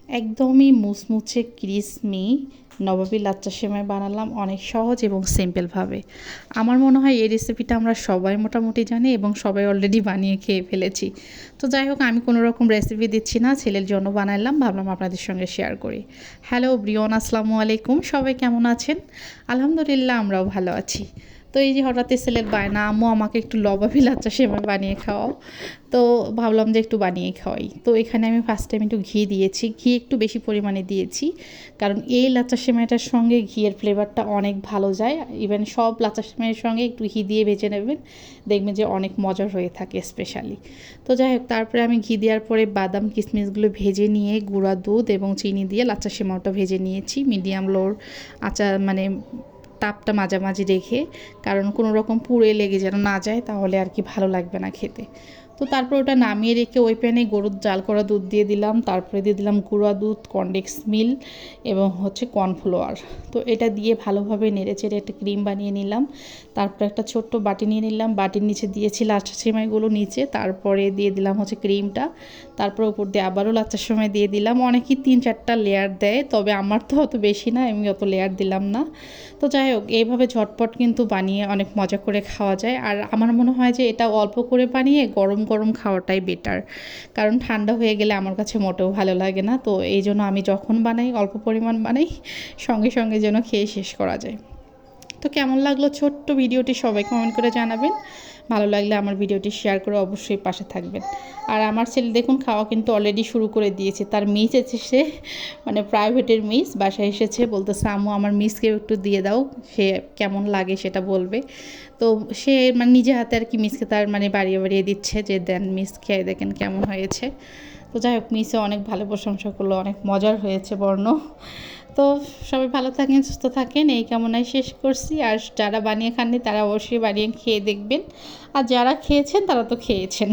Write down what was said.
একদমই মুচমুচে ক্রিসমি নবাবী লাচ্চা সেমাই বানালাম অনেক সহজ এবং সিম্পলভাবে। আমার মনে হয় এই রেসিপিটা আমরা সবাই মোটামুটি জানি এবং সবাই অলরেডি বানিয়ে খেয়ে ফেলেছি। তো যাই হোক, আমি কোনো রকম রেসিপি দিচ্ছি না, ছেলের জন্য বানালাম, ভাবলাম আপনাদের সঙ্গে শেয়ার করি। হ্যালো ব্রিয়ন, আসসালামু আলাইকুম, সবাই কেমন আছেন? আলহামদুলিল্লাহ, আমরাও ভালো আছি। তো এই যে হঠাৎই ছেলের বায়না, আম্মু আমাকে একটু লবাবী লাচ্চা সেমাই বানিয়ে খাওয়াও। তো ভাবলাম যে একটু বানিয়ে খাওয়াই। তো এখানে আমি ফার্স্ট টাইম একটু ঘি দিয়েছি, ঘি একটু বেশি পরিমাণে দিয়েছি, কারণ এই লাচ্চা সেমাইটার সঙ্গে ঘিয়ের ফ্লেভারটা অনেক ভালো যায়। ইভেন সব লাচ্চা সেমাইয়ের সঙ্গে একটু ঘি দিয়ে ভেজে নেবেন, দেখবেন যে অনেক মজার হয়ে থাকে স্পেশালি। তো যাই হোক, তারপরে আমি ঘি দেওয়ার পরে বাদাম কিশমিশগুলো ভেজে নিয়ে গুঁড়া দুধ এবং চিনি দিয়ে লাচ্চা সেমাইটা ভেজে নিয়েছি মিডিয়াম লোর মানে তাপটা মাঝামাঝি রেখে, কারণ কোনো রকম পুড়ে লেগে যেন না যায়, তাহলে আর কি ভালো লাগবে না খেতে। তো তারপর ওটা নামিয়ে রেখে ওই প্যানে গরুর জাল করা দুধ দিয়ে দিলাম, তারপরে দিয়ে দিলাম গুঁড়া দুধ, কনডেক্স মিল্ক এবং কর্নফ্লাওয়ার। তো এটা দিয়ে ভালোভাবে নেড়েচেড়ে একটা ক্রিম বানিয়ে নিলাম। তারপরে একটা ছোট্ট বাটি নিয়ে নিলাম, বাটির নিচে দিয়েছি লাচ্চা সেমাইগুলো নিচে, তারপরে দিয়ে দিলাম ক্রিমটা, তারপর উপর দিয়ে আবারও লাচ্চা সেমাই দিয়ে দিলাম। অনেকেই 3-4টা লেয়ার দেয়, তবে আমার তো অত বেশি না, আমি অত লেয়ার দিলাম না। তো যাই হোক, এইভাবে ঝটপট কিন্তু বানিয়ে অনেক মজা করে খাওয়া যায়। আর আমার মনে হয় যে এটা অল্প করে বানিয়ে গরম গরম খাওয়াটাই বেটার, কারণ ঠান্ডা হয়ে গেলে আমার কাছে মোটেও ভালো লাগে না। তো এই জন্য আমি যখন বানাই অল্প পরিমাণ বানাই, সঙ্গে সঙ্গে যেন খেয়ে শেষ করা যায়। তো কেমন লাগলো ছোট্ট ভিডিওটি সবাই কমেন্ট করে জানাবেন। ভালো লাগলে আমার ভিডিওটি শেয়ার করে অবশ্যই পাশে থাকবেন। আর আমার ছেলে দেখুন খাওয়া কিন্তু অলরেডি শুরু করে দিয়েছে। তার মিস এসেছে, প্রাইভেটের মিস বাসায় এসেছে, বলতেছে আম্মু আমার মিসকেও একটু দিয়ে দাও, সে কেমন লাগে সেটা বলবে। তো সে নিজে হাতে আর কি মিসকে তার বাড়িয়ে বাড়িয়ে দিচ্ছে যে দেন মিস খেয়ে দেখেন কেমন হয়েছে। তো যাই হোক, মিসে অনেক ভালো প্রশংসা করলো, অনেক মজার হয়েছে বর্ণ। তো সবাই ভালো থাকেন, সুস্থ থাকেন, এই কামনায় শেষ করছি। আর যারা বানিয়ে খাননি তারা অবশ্যই বানিয়ে খেয়ে দেখবেন, আর যারা খেয়েছেন তারা তো খেয়েছেন।